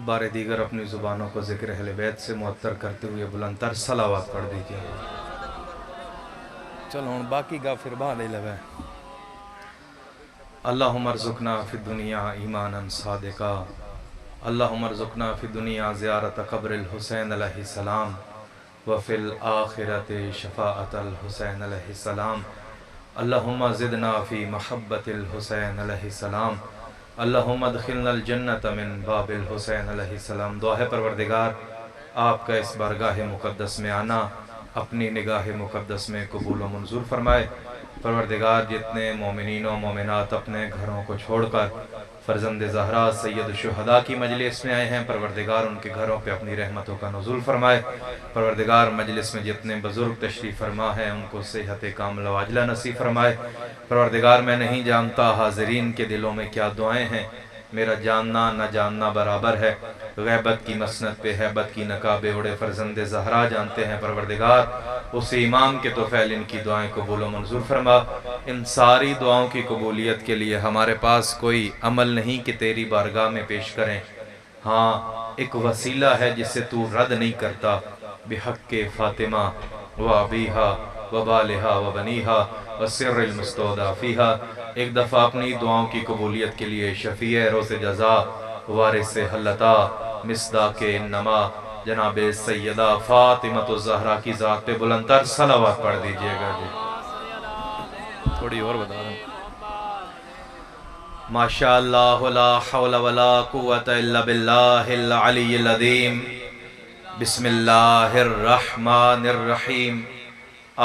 बारे दीगर अपनी ज़ुबानों को ज़िक्र अहले बैत से मुअत्तर करते हुए बुलंदतर सलावत पढ़ दीजिए। चलो हम बाकी गा फिर बहा ले लवे। अल्लाहुम्मा अर्ज़ुक़ना फ़िद दुनिया ईमानन सादिक़ा, अल्लाहुम्मा अर्ज़ुक़ना फ़िद दुनिया ज़ियारत क़ब्रिल हुसैन अलैहिस्सलाम व फ़िल आख़िरति शफ़ाअतल हुसैन अलैहिस्सलाम, अल्लाहुम्मा ज़िदना फ़ी महब्बतिल हुसैन अलैहिस्सलाम, अल्लाहुम्मा अदखिलनल जन्नत मिन बाबिल हुसैन अलैहिस्सलाम। दुआ है परवरदिगार आपका इस बारगाह मुक़द्दस में आना अपनी निगाह मुक़द्दस में कबूल व मंजूर फरमाए। परवरदिगार जितने मोमिनीन व मोमिनात अपने घरों को छोड़कर फ़र्ज़ंद ज़हरा सैयद शुहदा की मजलिस में आए हैं, परवरदिगार उनके घरों पे अपनी रहमतों का नुज़ूल फरमाए। परवरदिगार मजलिस में जितने बुज़ुर्ग तशरीफ़ फरमा है उनको सेहत कामिला वाजिला नसीब फरमाए। परवरदिगार मैं नहीं जानता हाज़रीन के दिलों में क्या दुआएं हैं, मेरा जानना न जानना बराबर है। गैबत की मसनद पे हैबत की नकाबे उड़े फ़र्ज़ंद ज़हरा जानते हैं। परवरदिगार उस इमाम के तोफ़ैल इनकी दुआएं कबूल व मंजूर फरमा। इन सारी दुआओं की कबूलियत के लिए हमारे पास कोई अमल नहीं कि तेरी बारगाह में पेश करें। हाँ, एक वसीला है जिसे तू रद्द नहीं करता। बिहक़्क़े फ़ातिमा व अबीहा व बालिहा व बनीहा व सिर्रिल मुस्तौदा फ़ीहा। एक दफ़ा अपनी दुआओं की कबूलियत के लिए शफ़ीए रोज़े जज़ा वारिस हल्लता मिस्दाक़े नमा जनाबे सैयदा फ़ातिमतुज़ ज़हरा की ज़ात पे बुलंदतर सलावत पढ़ दीजिएगा जी। थोड़ी और बता दूं। माशाअल्लाह ला हौला वला कुव्वता इल्ला बिल्लाहिल अलिय्यिल अज़ीम। बिस्मिल्लाहिर रहमानिर रहीम।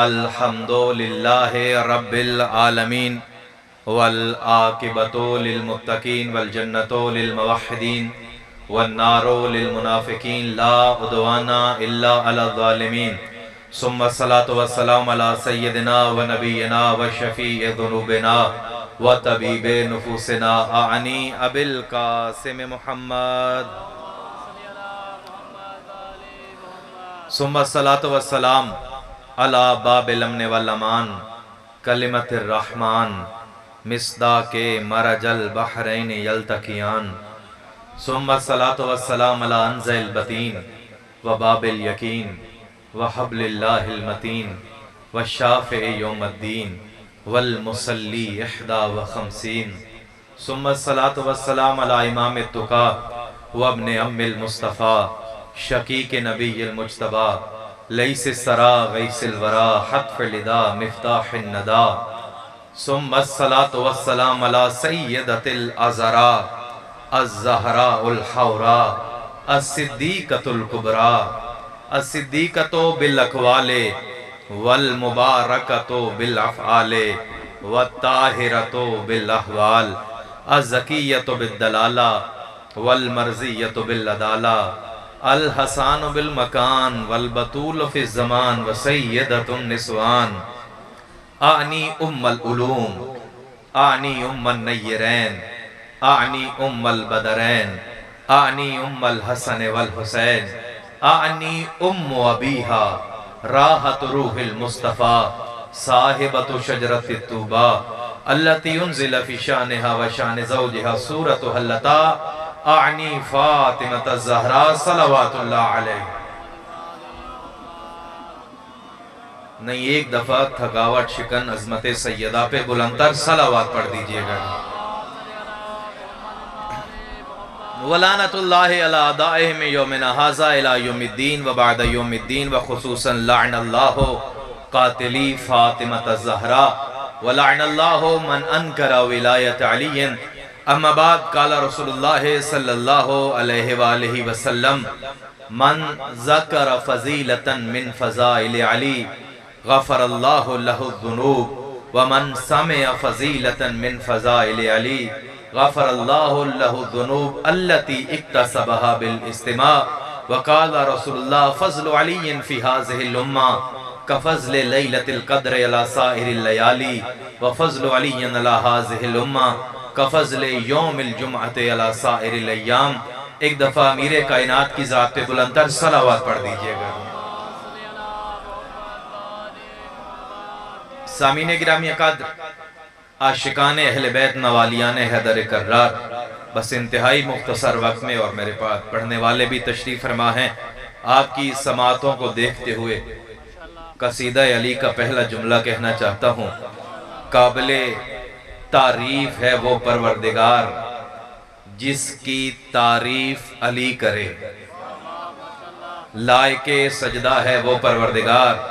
अल्हम्दुलिल्लाहि रब्बिल आलमीन वल आकिबतु लिल मुत्तकीन वल जन्नतु लिल मुवह्हिदीन वन नारु लिल मुनाफिकीन ला उद्वाना इल्ला अला ज़ालिमीन। सुम्मा सलातु वस्सलाम अला सय्यदिना व नबियना व शफ़ीए ज़ुनूबिना व तबीबे नुफूसिना आनी अबिल कासिम मुहम्मद। सुम्मा सलातु वस्सलाम अला बाबिल अम्न वल अमान कलिमतिर रहमान मिस्दाक़े मरजल बहरैन यल्तक़ियान। सुम्मा सलातु वस्सलाम अला अंज़िल बतीन व बाबिल यकीन व हब्लिल्लाहिल मतीन व शाफ़िए यौमिद्दीन वल मुसल्ली इहदा व खमसीन। सुम्मा सलातु वस्सलाम अला इमाम तुक़ा व इब्न अम्मिल मुस्तफ़ा शकीक नबील मुज्तबा लैस सरा गैसिल वरा हत्फ़ लिदा मिफ्ताहिन नदा। सुम्मा सलातु वस्सलाम अला सय्यदतिल अज़रा अज़्ज़हरा उल हौरा अस्सिद्दीक़तुल कुबरा अस्सिद्दीक़तु बिल अक़वाले वल मुबारकतु बिल अफ़आले वत्ताहिरतु बिल अहवाल अज़्ज़किय्यतु बिद दलाला वल मर्ज़िय्यतु बिल अदाला अल हसानु बिल मकान वल बतूल फ़िज़ ज़मान व सय्यदतुन निस्वान। आनी उम्मल उलूम आनी उम्मन नय्यरैन आनी उम्मल बदरैन आनी उम्मल हसन वल हुसैन आनी उम्मु अबीहा राहत रूहिल मुस्तफ़ा साहिबतु शजरतित तूबा अल्लती उन्ज़िल फ़ी शानिहा व शान ज़ौजिहा सूरतु हल्लता आनी फ़ातिमतुज़ ज़हरा सलवातुल्लाह अलैहा। नहीं, एक दफा थकावट शिकन अजमत सैयदा पे बुलंदतर सलावत पढ़ दीजिएगा। वलानतुल्लाहि अला अदाइहिम यौमिना हाज़ा इला यौमिद्दीन व बअद यौमिद्दीन व खुसूसन लअनल्लाहु क़ातिली फ़ातिमतुज़ ज़हरा व लअनल्लाहु मन अनकरा विलायत अलीय्यिन। अम्मा बाद क़ाला रसूलुल्लाह सल्लल्लाहु अलैहि व आलिहि वसल्लम मन ज़करा फ़ज़ीलतन मिन फ़ज़ाइल अली गफ़रल्लाहु लहु ज़ुनूब व मन समिअ फ़ज़ीलतन मिन फ़ज़ाइल अली गफ़रल्लाहु लहु ज़ुनूब अल्लती इक्तसबहा बिल इस्तिमा। व क़ाला रसूलुल्लाह फ़ज़्लु अलीय्यिन फ़ी हाज़िहिल उम्मा कफ़ज़्लि लैलतिल क़द्र अला साइरिल लयाली व फ़ज़्लु अलीय्यिन अला हाज़िहिल उम्मा कफ़ज़्लि यौमिल जुमअति अला साइरिल अय्याम। एक दफ़ा अमीर कायनात की ज़ात पे बुलंदतर सलावत पढ़ दीजिएगा। सामीने गिरामी अकाद, आशिकान अहले बैत नवालियान हैदर कर्रार, बस इंतहाई मुख्तसर वक्त में और मेरे पास पढ़ने वाले भी तशरीफ फरमा हैं, आपकी समातों को देखते हुए कसीदा अली का पहला जुमला कहना चाहता हूँ। काबिले तारीफ है वो परवरदिगार जिसकी तारीफ अली करे, लायके सजदा है वो परवरदिगार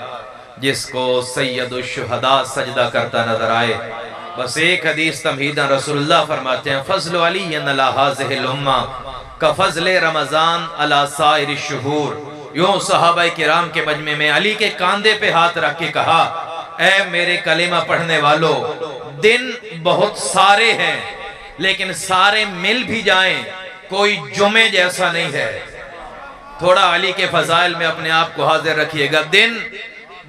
जिसको सैयदुश शुहदा सजदा करता नजर आए। बस एक हदीस तमहीदा रसूलुल्लाह फरमाते हैं, फज़्ल अली अला हाज़िहिल उम्मा का फज़्ल रमज़ान अला साइर शुहूर। यूं सहाबा किराम के मजमे में अली के कांधे पे हाथ रख के कहा, ऐ मेरे कलेमा पढ़ने वालों, दिन बहुत सारे हैं लेकिन सारे मिल भी जाएं कोई जुमे जैसा नहीं है। थोड़ा अली के फजाइल में अपने आप को हाजिर रखिएगा। दिन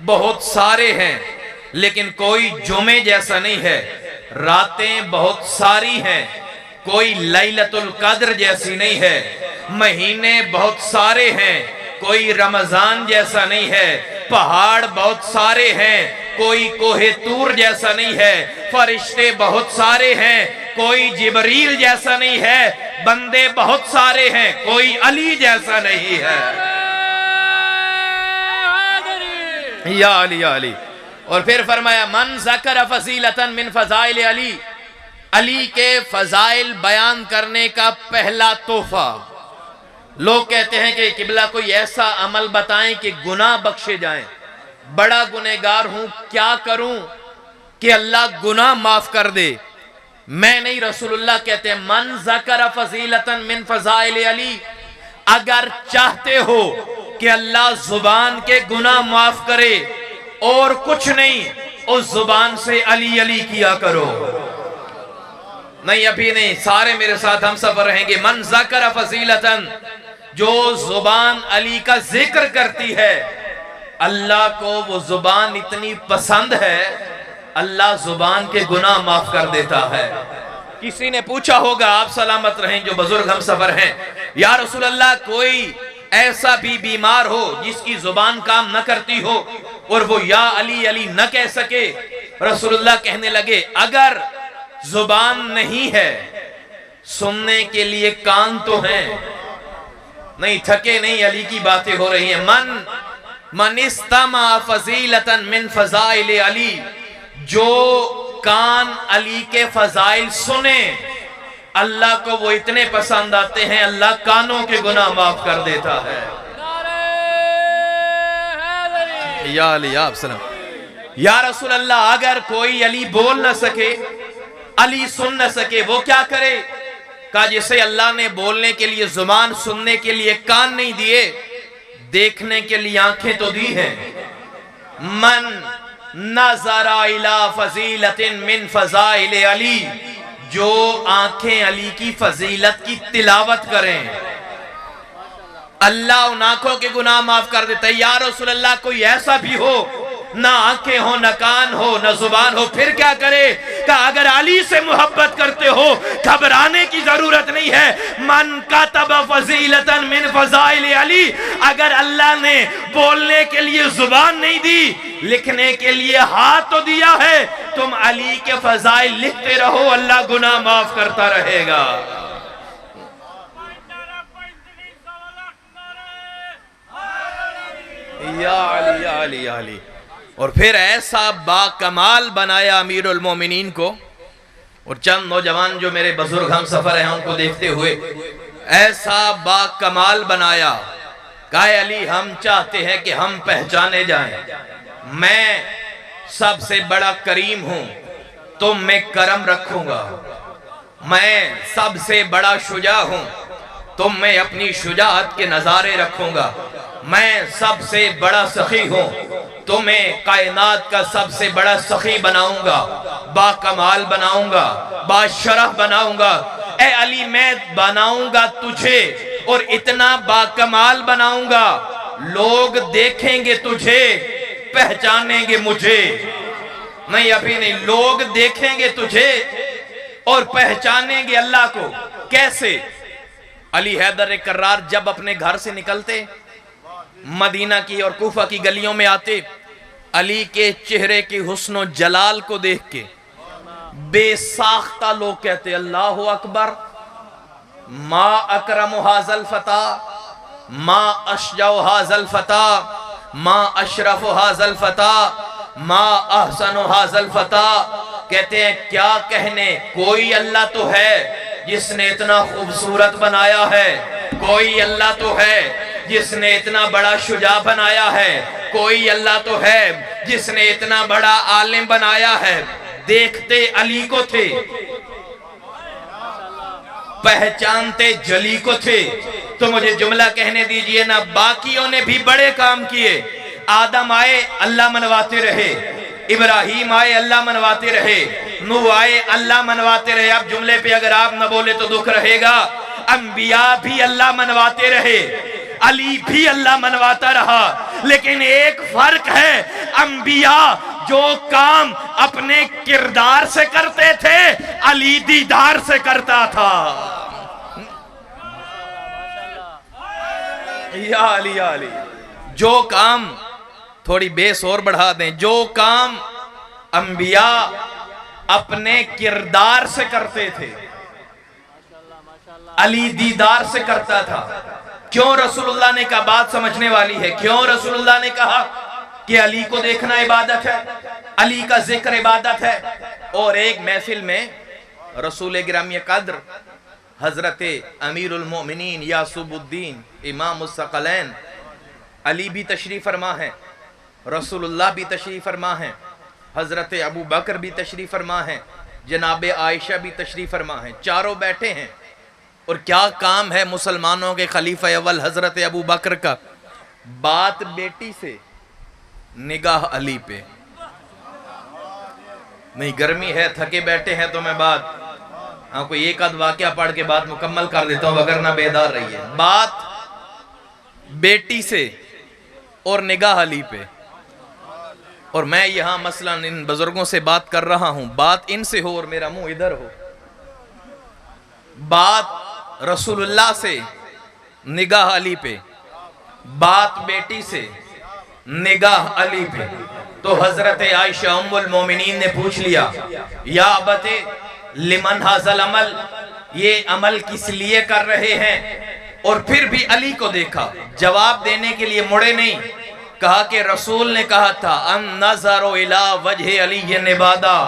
बहुत सारे हैं लेकिन कोई जुमे जैसा नहीं है। रातें बहुत सारी हैं, कोई लैलतुल कद्र जैसी नहीं है। महीने बहुत सारे हैं, कोई रमजान जैसा नहीं है। पहाड़ बहुत सारे हैं, कोई कोहे तूर जैसा नहीं है। फरिश्ते बहुत सारे हैं, कोई जिबरील जैसा नहीं है। बंदे बहुत सारे हैं, कोई अली जैसा नहीं है। या अली या अली। और फिर फरमाया, मन ज़कर फज़ीलतन मिन फ़ज़ाइल अली, अली के फजाइल बयान करने का पहला तोहफा। लोग कहते हैं कि किबला कोई ऐसा अमल बताएं कि गुनाह बख्शे जाएं। बड़ा गुनहगार हूं, क्या करूं कि अल्लाह गुनाह माफ कर दे। मैं नहीं, रसूलुल्लाह कहते हैं, मन ज़कर फज़ीलतन मिन फ़ज़ाइल अली, अगर चाहते हो कि अल्लाह जुबान के गुनाह माफ करे और कुछ नहीं, उस जुबान से अली अली किया करो। नहीं, अभी नहीं, सारे मेरे साथ हम सफर रहेंगे। मन ज़कर फज़ीलतन, जो जुबान अली का जिक्र करती है, अल्लाह को वो जुबान इतनी पसंद है, अल्लाह जुबान के गुनाह माफ कर देता है। किसी ने पूछा होगा, आप सलामत रहें जो बुजुर्ग हम सफर हैं, या रसूल अल्लाह कोई ऐसा भी बीमार हो जिसकी जुबान काम न करती हो और वो या अली अली न कह सके? रसूलुल्लाह कहने लगे, अगर जुबान नहीं है, सुनने के लिए कान तो हैं। नहीं, थके नहीं, अली की बातें हो रही हैं। मन इस्तमा फजीलतन मिन फजाइल अली, जो कान अली के फजाइल सुने, अल्लाह को वो इतने पसंद आते हैं, अल्लाह कानों के गुनाह माफ कर देता है। या अली आप सलाम। या रसूल अल्लाह, अगर कोई अली बोल न सके, अली सुन न सके, वो क्या करे? कहा, जिसे अल्लाह ने बोलने के लिए जुबान, सुनने के लिए कान नहीं दिए, देखने के लिए आंखें तो दी हैं। मन नज़रा इला फजीलतिन मिन फज़ाइल अली, जो आंखें अली की फजीलत की तिलावत करें, अल्लाह उन आंखों के गुनाह माफ कर देता है। या रसूल अल्लाह, कोई ऐसा भी हो, ना आंखें हो, ना कान हो, ना जुबान हो, फिर क्या करे? का अगर अली से मोहब्बत करते हो, घबराने की जरूरत नहीं है। मन कातब फजीलतन मिन फज़ाइल अली, अगर अल्लाह ने बोलने के लिए जुबान नहीं दी, लिखने के लिए हाथ तो दिया है, तुम अली के फज़ाइल लिखते रहो, अल्लाह गुनाह माफ करता रहेगा। या अली या अली या अली। और फिर ऐसा बाकमाल बनाया अमीरुल मोमिनीन को, और चंद नौजवान जो मेरे बुजुर्ग हम सफर हैं उनको देखते हुए ऐसा बाकमाल बनाया। कहा, अली, हम चाहते हैं कि हम पहचाने जाएं। मैं सबसे बड़ा करीम हूं, तुम में करम रखूंगा। मैं सबसे बड़ा शुजा हूं, तुम में अपनी शुजाअत के नजारे रखूंगा। मैं सबसे बड़ा सखी हूं, तुम्हें कायनात का सबसे बड़ा सखी बनाऊंगा, बाकमाल बनाऊंगा, बाशरफ बनाऊंगा। ए अली, मैं बनाऊंगा तुझे और इतना बाकमाल बनाऊंगा, लोग देखेंगे तुझे, पहचानेंगे मुझे। नहीं, अभी नहीं, लोग देखेंगे तुझे और पहचानेंगे अल्लाह को। कैसे? अली हैदर कर्रार जब अपने घर से निकलते, मदीना की और कूफा की गलियों में आते, अली के चेहरे की हुस्न जलाल को देख के बेसाख्ता लोग कहते अल्लाहु अकबर, मा अकरम हाजल फता, मा अशजउ हाजल फता, मा अशरफ हाजल फता, मा अहसन हाजल फता। कहते हैं क्या कहने, कोई अल्लाह तो है जिसने इतना खूबसूरत बनाया है, कोई अल्लाह तो है जिसने इतना बड़ा शुजा बनाया है, कोई अल्लाह तो है जिसने इतना बड़ा आलिम बनाया है। देखते अली को थे, पहचानते जली को थे। तो मुझे जुमला कहने दीजिए ना, बाकियों ने भी बड़े काम किए। आदम आए अल्लाह मनवाते रहे, इब्राहिम आए अल्लाह मनवाते रहे, नूह आए अल्लाह मनवाते रहे। अब जुमले पे अगर आप न बोले तो दुख रहेगा। अंबिया भी अल्लाह मनवाते रहे, अली भी अल्लाह मनवाता रहा। लेकिन एक फर्क है, अंबिया जो काम अपने किरदार से करते थे, अली दीदार से करता था। या अली, या अली। जो काम, थोड़ी बेस और बढ़ा दें, जो काम अंबिया अपने किरदार से करते थे, अली दीदार से करता था। क्यों रसूलुल्लाह ने कहा, बात समझने वाली है, क्यों रसूलुल्लाह ने कहा कि अली को देखना इबादत है, अली का जिक्र इबादत है। और एक महफिल में रसूल गिरामी कद्र हजरत अमीरुल मोमिनीन यासूबुद्दीन इमाम उस्सक़लैन अली भी तशरीफ फरमा है, रसूलुल्लाह भी तशरीफ फरमा है, हजरत अबू बकर भी तशरीफ फरमा है, जनाब आयशा भी तशरीफ फरमा है। चारों बैठे हैं और क्या काम है मुसलमानों के खलीफा अव्वल हजरत अबू बकर का, बात बेटी से, निगाह अली पे। नहीं गर्मी है, थके बैठे हैं तो मैं बात, हाँ कोई एक आध वाकया पढ़ के बात मुकम्मल कर देता हूं, वगरना बेदार रही है। बात बेटी से और निगाह अली पे। और मैं यहां मसलन इन बुजुर्गों से बात कर रहा हूं, बात इनसे हो और मेरा मुंह इधर हो। बात रसूलुल्लाह से, निगाह अली पे, बात बेटी से, निगाह अली पे। तो हजरत आयशा उम्मुल मोमिनीन ने पूछ लिया, या अबते लिमन हाजल अमल, ये अमल किस लिए कर रहे हैं? और फिर भी अली को देखा, जवाब देने के लिए मुड़े नहीं। कहा कि रसूल ने कहा था, अन नज़रो इला वजह अली इबादा।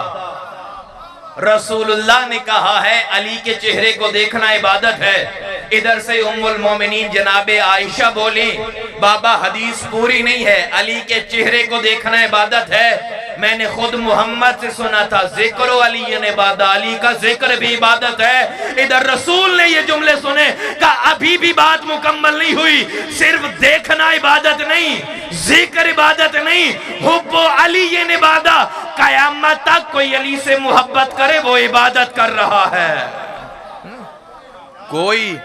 रसूलुल्लाह ने कहा है अली के चेहरे को देखना इबादत है। इधर से उम्मुल मोमिनीन जनाबे आयशा बोली, बाबा हदीस पूरी नहीं है, अली के चेहरे को देखना इबादत है। मैंने खुद मोहम्मद से सुना था, जिक्र अली इबादा, अली का जिक्र भी इबादत है। इधर रसूल ने ये जुमले सुने, का अभी भी बात मुकम्मल नहीं हुई। सिर्फ देखना इबादत नहीं, जिक्र इबादत नहीं, हुब्बो अली इबादा। कयामत तक कोई अली से मोहब्बत करे वो इबादत कर रहा है। कोई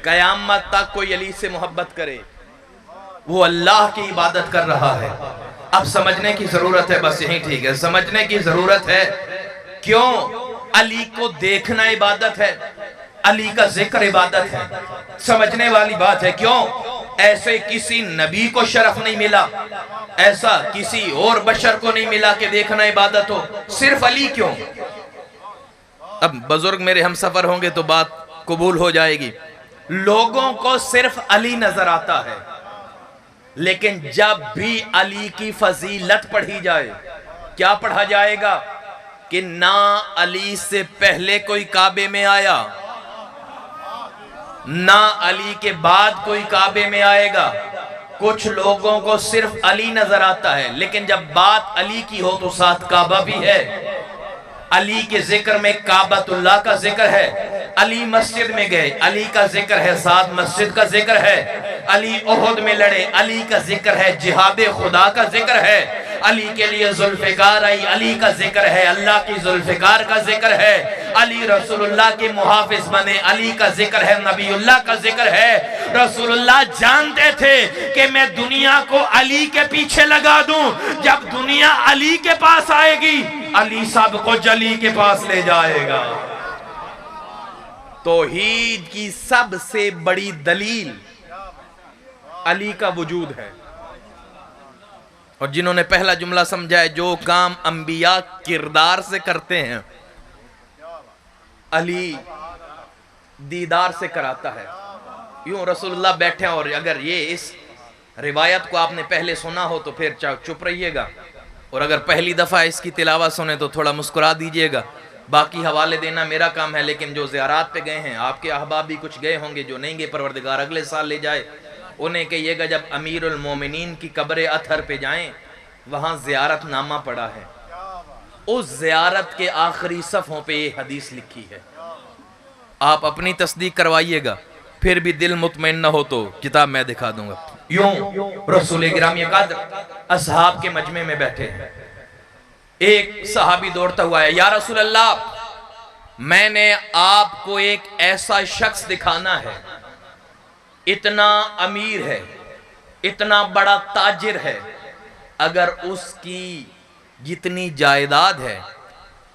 कयामत तक कोई अली से मोहब्बत करे वो अल्लाह की इबादत कर रहा है। अब समझने की जरूरत है, बस यही ठीक है, समझने की जरूरत है। क्यों अली को देखना इबादत है, अली का जिक्र इबादत है, समझने वाली बात है। क्यों ऐसे किसी नबी को शरफ नहीं मिला, ऐसा किसी और बशर को नहीं मिला कि देखना इबादत हो, सिर्फ अली क्यों? अब बुजुर्ग मेरे हम सफर होंगे तो बात कबूल हो जाएगी। लोगों को सिर्फ अली नजर आता है, लेकिन जब भी अली की फजीलत पढ़ी जाए, क्या पढ़ा जाएगा कि ना अली से पहले कोई काबे में आया, ना अली के बाद कोई काबे में आएगा। कुछ लोगों को सिर्फ अली नजर आता है, लेकिन जब बात अली की हो तो साथ काबा भी है। अली के जिक्र में काबतुल्लाह का जिक्र है, अली मस्जिद में गए, अली का जिक्र है, साथ मस्जिद का जिक्र है। अली ओहद में लड़े, अली का जिक्र है, जिहाद खुदा का जिक्र है। अली के लिए जुल्फिकार आई, अली का जिक्र है, अल्लाह की जुल्फिकार का जिक्र है। अली रसूलुल्लाह के मुहाफिज बने, अली का जिक्र है, नबीउल्लाह का जिक्र है। रसूलुल्लाह जानते थे कि मैं दुनिया को अली के पीछे लगा दूं, जब दुनिया अली के पास आएगी अली सबको जली के पास ले जाएगा। तौहीद की सबसे बड़ी दलील अली का वजूद है। और जिन्होंने पहला जुमला समझा है, जो काम अंबिया किरदार से करते हैं अली दीदार से कराता है। यूं रसूलुल्लाह बैठे हैं, और अगर ये इस रिवायत को आपने पहले सुना हो तो फिर चुप रहिएगा, और अगर पहली दफ़ा इसकी तिलावत सुने तो थोड़ा मुस्कुरा दीजिएगा। बाकी हवाले देना मेरा काम है, लेकिन जो ज़ियारत पे गए हैं, आपके अहबाब भी कुछ गए होंगे, जो नहीं गए परवरदिगार अगले साल ले जाए, उन्हें कहिएगा जब अमीरुल मोमिनीन की कब्र अतहर पे जाएं, वहाँ ज़ियारत नामा पड़ा है, उस ज़ियारत के आखिरी सफ़ों पे ये हदीस लिखी है। आप अपनी तस्दीक करवाइएगा, फिर भी दिल मुतमईन न हो तो किताब मैं दिखा दूंगा। यूं रसूल गिरामी कद्र असहाब के मजमे में बैठे हैं, एक सहाबी दौड़ता हुआ है, या रसूल अल्लाह, मैंने आपको एक ऐसा शख्स दिखाना है, इतना अमीर है, इतना बड़ा ताजिर है, अगर उसकी जितनी जायदाद है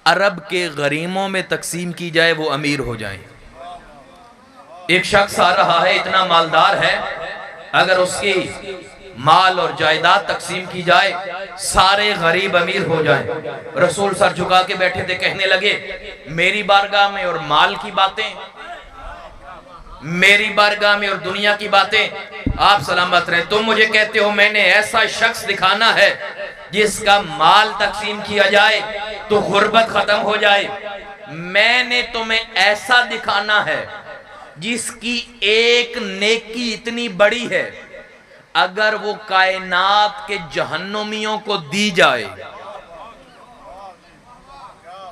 अरब के गरीमों में तकसीम की जाए वो अमीर हो जाए। एक शख्स आ रहा है, इतना मालदार है, अगर उसकी माल और जायदाद तकसीम की जाए सारे गरीब अमीर हो जाएं। रसूल सर झुका के बैठे थे, कहने लगे मेरी बारगाह में और माल की बातें, मेरी बारगाह में और दुनिया की बातें, आप सलामत रहे। तुम मुझे कहते हो मैंने ऐसा शख्स दिखाना है जिसका माल तकसीम किया जाए तो गुर्बत खत्म हो जाए। मैंने तुम्हें ऐसा दिखाना है जिसकी एक नेकी इतनी बड़ी है, अगर वो कायनात के जहन्नुमियों को दी जाए,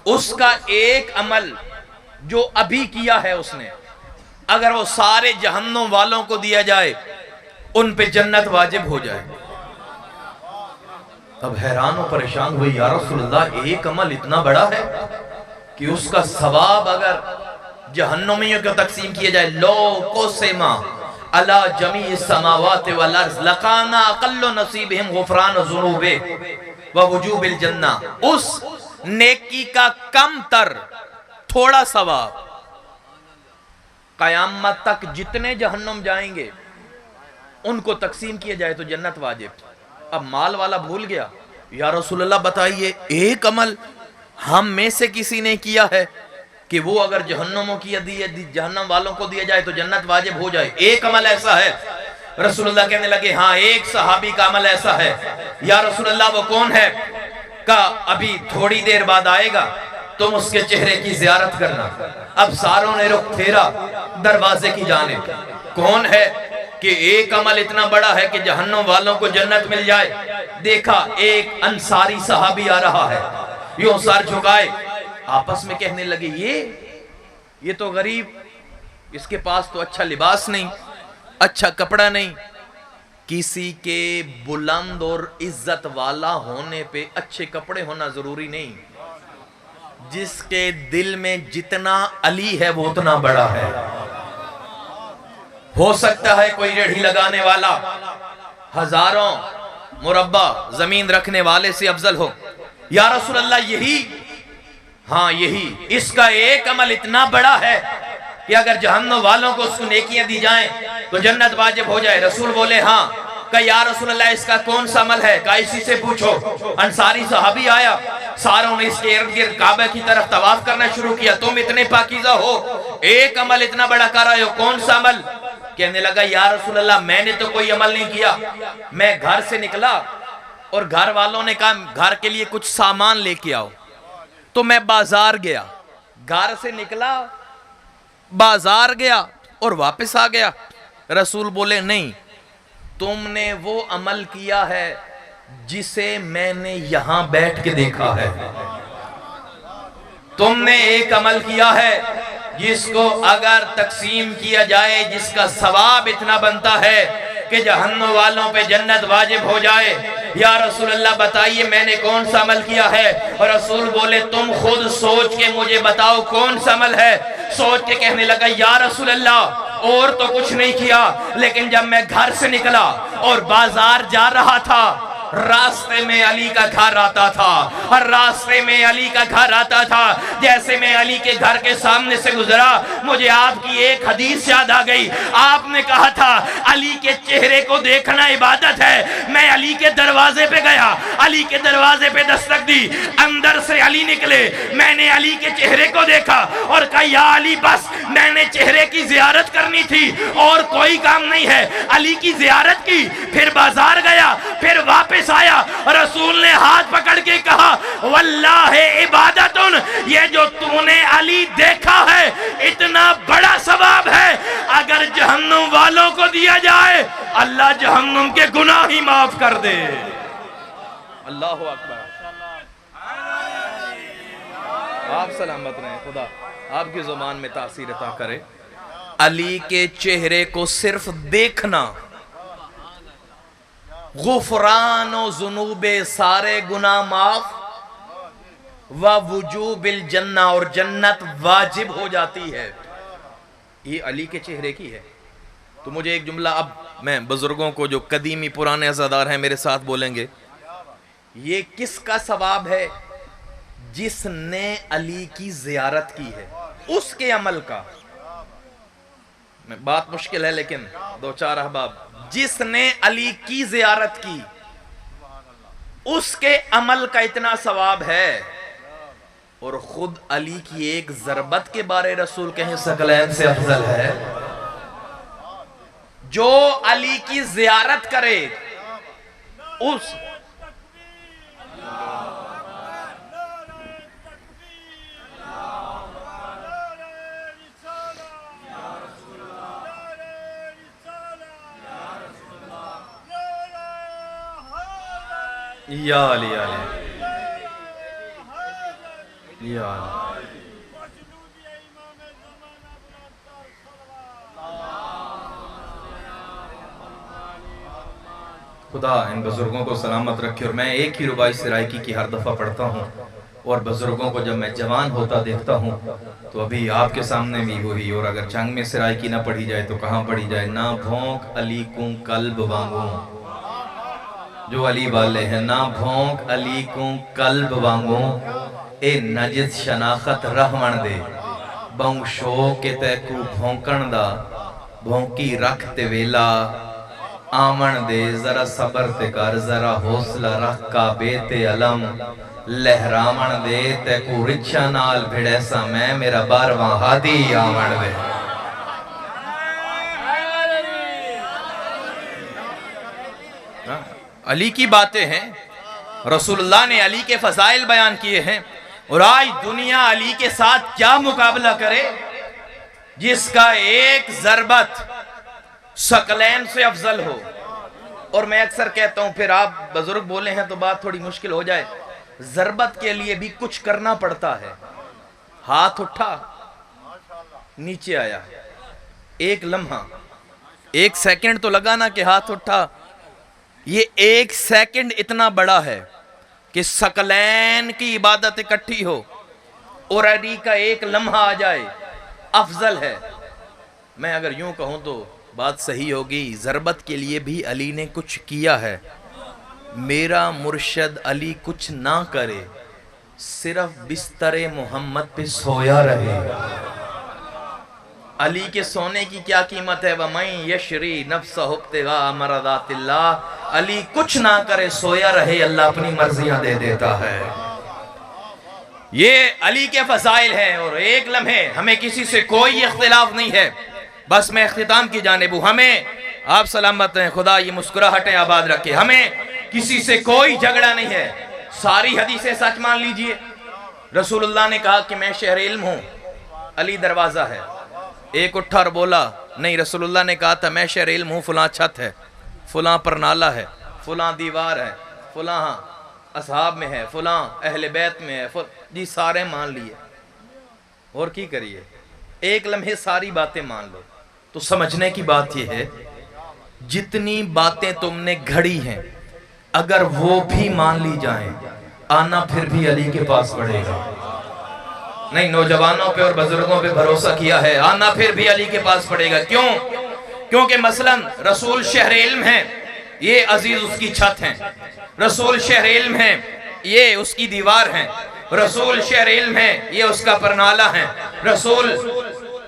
उसका एक अमल जो अभी किया है उसने, अगर वो सारे जहन्नुम वालों को दिया जाए, उन पे जन्नत वाजिब हो जाए। अब हैरान और परेशान हुए, या रसूलल्लाह, एक अमल इतना बड़ा है कि उसका सवाब अगर जहन्नुमियों को तकसीम किया जाए, लो कोसेमा अला जमी समावात वल अर्ज़ लकाना अक़ल्लु नसीबिहिम गुफ़रान ज़ुनूबे व वुजूबिल जन्ना, उस नेकी का कम तर थोड़ा सवाब कयामत तक जितने जहन्नुम जाएंगे उनको तकसीम किया जाए तो जन्नत वाजिब। अब माल वाला भूल गया, या रसूलल्लाह बताइए एक अमल हम में से किसी ने किया है कि वो अगर जहन्नुमों की जहन्नम वालों को दिया जाए तो जन्नत वाजिब हो जाए, एक अमल ऐसा है। रसूलुल्लाह कहने लगे हाँ, एक सहाबी का अमल ऐसा है। या रसूलल्लाह वो कौन है? का अभी थोड़ी देर बाद आएगा, तुम उसके चेहरे की जियारत करना। अब सारों ने रुख फेरा दरवाजे की जानिब। कौन है कि एक अमल इतना बड़ा है कि जहन्नुम वालों को जन्नत मिल जाए। देखा एक अंसारी सहाबी आ रहा है, यूं सर झुकाए, आपस में कहने लगे ये तो गरीब, इसके पास तो अच्छा लिबास नहीं, अच्छा कपड़ा नहीं। किसी के बुलंद और इज्जत वाला होने पे अच्छे कपड़े होना जरूरी नहीं, जिसके दिल में जितना अली है वो उतना बड़ा है। हो सकता है कोई रेढ़ी लगाने वाला हजारों मुरब्बा जमीन रखने वाले से अफजल हो। या रसूल अल्लाह, यही हाँ यही, इसका एक अमल इतना बड़ा है कि अगर जहन्नम वालों को उसको नेकियां दी जाएं तो जन्नत वाजिब हो जाए। रसूल बोले हाँ। का या रसूल अल्लाह, इसका कौन सा अमल है? का इसी से पूछो। अंसारी सहाबी आया, सारों ने इसके इर्द गिर्द काबा की तरफ तवाफ करना शुरू किया। तुम इतने पाकीज़ा हो, एक अमल इतना बड़ा कर रहे हो, कौन सा अमल? कहने लगा या रसूल अल्लाह, मैंने तो कोई अमल नहीं किया, मैं घर से निकला और घर वालों ने कहा घर के लिए कुछ सामान लेके आओ, तो मैं बाजार गया, घर से निकला, बाजार गया और वापस आ गया। रसूल बोले नहीं, तुमने वो अमल किया है जिसे मैंने यहां बैठ के देखा है। तुमने एक अमल किया है जिसको अगर तकसीम किया जाए, जिसका सवाब इतना बनता है कि जहन्नम वालों पे जन्नत वाजिब हो जाए। या रसूल अल्लाह, बताइए मैंने कौन सा अमल किया है? और रसूल बोले तुम खुद सोच के मुझे बताओ कौन सा अमल है। सोच के कहने लगा या रसूल अल्लाह, और तो कुछ नहीं किया, लेकिन जब मैं घर से निकला और बाजार जा रहा था रास्ते में अली का घर आता था, हर रास्ते में अली का घर आता था। जैसे मैं अली के घर के सामने से गुजरा, मुझे आपकी एक हदीस याद आ गई। आपने कहा था अली के चेहरे को देखना इबादत है। मैं अली के दरवाजे पे गया, अली के दरवाजे पे दस्तक दी, अंदर से अली निकले। मैंने अली के चेहरे को देखा और कहा या अली बस मैंने चेहरे की जियारत करनी थी और कोई काम नहीं है। अली की जियारत की, फिर बाजार गया, फिर वापस आया। रसूल ने हाथ पकड़ के कहा वल्लाह इबादतुन, ये जो तूने अली देखा है इतना बड़ा सवाब है। अगर जहन्नुम वालों को दिया जाए अल्लाह जहन्नुम के गुनाह ही माफ कर दे। अल्लाह अकबर। आप सलामत रहें, खुदा आपकी जुबान में तासीर अता करे। अली के चेहरे को सिर्फ देखना गुफरान व जुनूबे सारे गुनाह माफ व वुजूबिल जन्ना, और जन्नत वाजिब हो जाती है। ये अली के चेहरे की है। तो मुझे एक जुमला, अब मैं बुजुर्गों को जो कदीमी पुराने अज़ादार हैं मेरे साथ बोलेंगे, ये किसका सवाब है? जिसने अली की जियारत की है उसके अमल का। बात मुश्किल है लेकिन दो चार अहबाब, जिसने अली की जियारत की उसके अमल का इतना सवाब है। और खुद अली की एक ज़रबत के बारे रसूल कहें सकलैन से अफजल है। जो अली की जियारत करे उस या अली या अली या अली। खुदा इन बुजुर्गों को सलामत रखे। और मैं एक ही रुबाई सिराइकी की हर दफ़ा पढ़ता हूँ और बुजुर्गों को जब मैं जवान होता देखता हूँ तो अभी आपके सामने भी हुई। और अगर चंग में सिराइकी ना पढ़ी जाए तो कहाँ पढ़ी जाए? ना भोंक अली को कल्ब वांगू, जो अली वाले हैं, ना भोंक अली को कल्ब वांगू, ए नजिद शनाखत रहमन दे बहु शौक के तैकू भौंकण दा, भौंकी रख ते वेला आमन दे, जरा सबर ते कर, जरा हौसला रख का बेते अलम लहरामन दे, तैकू रिच्छा नाल भिड़ैसा मैं मेरा बारवां हादी आमन दे। अली की बातें हैं, रसूलुल्लाह ने अली के फजाइल बयान किए हैं। और आज दुनिया अली के साथ क्या मुकाबला करे जिसका एक ज़रबत सकलैन से अफजल हो। और मैं अक्सर कहता हूं, फिर आप बुजुर्ग बोले हैं तो बात थोड़ी मुश्किल हो जाए, ज़रबत के लिए भी कुछ करना पड़ता है। हाथ उठा, नीचे आया, एक लम्हा, एक सेकंड तो लगा ना कि हाथ उठा। ये एक सेकंड इतना बड़ा है कि सकलैन की इबादत इकट्ठी हो और अली का एक लम्हा आ जाए, अफजल है। मैं अगर यूं कहूं तो बात सही होगी, ज़रबत के लिए भी अली ने कुछ किया है। मेरा मुर्शद अली कुछ ना करे, सिर्फ बिस्तरे मोहम्मद पे सोया रहे। अली के सोने की क्या कीमत है? वमई यशरी नफ्सहुब्तिगा मरदातिल्लाह, अली कुछ ना करे, सोया रहे, अल्लाह अपनी मर्जियां दे देता है। ये अली के फजाइल हैं। और एक लम्हे हमें किसी से कोई इख्तिलाफ नहीं है। बस मैं इख्तिताम की जानिब हूं। हमें, आप सलामत हैं, खुदा ये मुस्कुराहटें आबाद रखे, हमें किसी से कोई झगड़ा नहीं है। सारी हदीसें सच मान लीजिए। रसूलुल्लाह ने कहा कि मैं शहर इल्म हूं, अली दरवाजा है। एक उठा और बोला नहीं, रसूलुल्लाह ने कहा था मैं शहर इल्म हूँ, फुलां छत है, फुलां पर नाला है, फुलां दीवार है, फुलां असहाब में है, फुलां अहले बैत में है, जी सारे मान लिए। और की करिए, एक लम्हे सारी बातें मान लो। तो समझने की बात यह है, जितनी बातें तुमने घड़ी हैं अगर वो भी मान ली जाएं, आना फिर भी अली के पास पड़ेगा। नहीं, नौजवानों पे और बुजुर्गों पे भरोसा किया है, आना फिर भी अली के पास पड़ेगा। क्यों? क्योंकि मसलन रसूल शहर इल्म है, ये अजीज उसकी छत हैं। रसूल शहर इल्म है, ये उसकी दीवार है। रसूल शहर इल्म है, ये उसका परनाला है। रसूल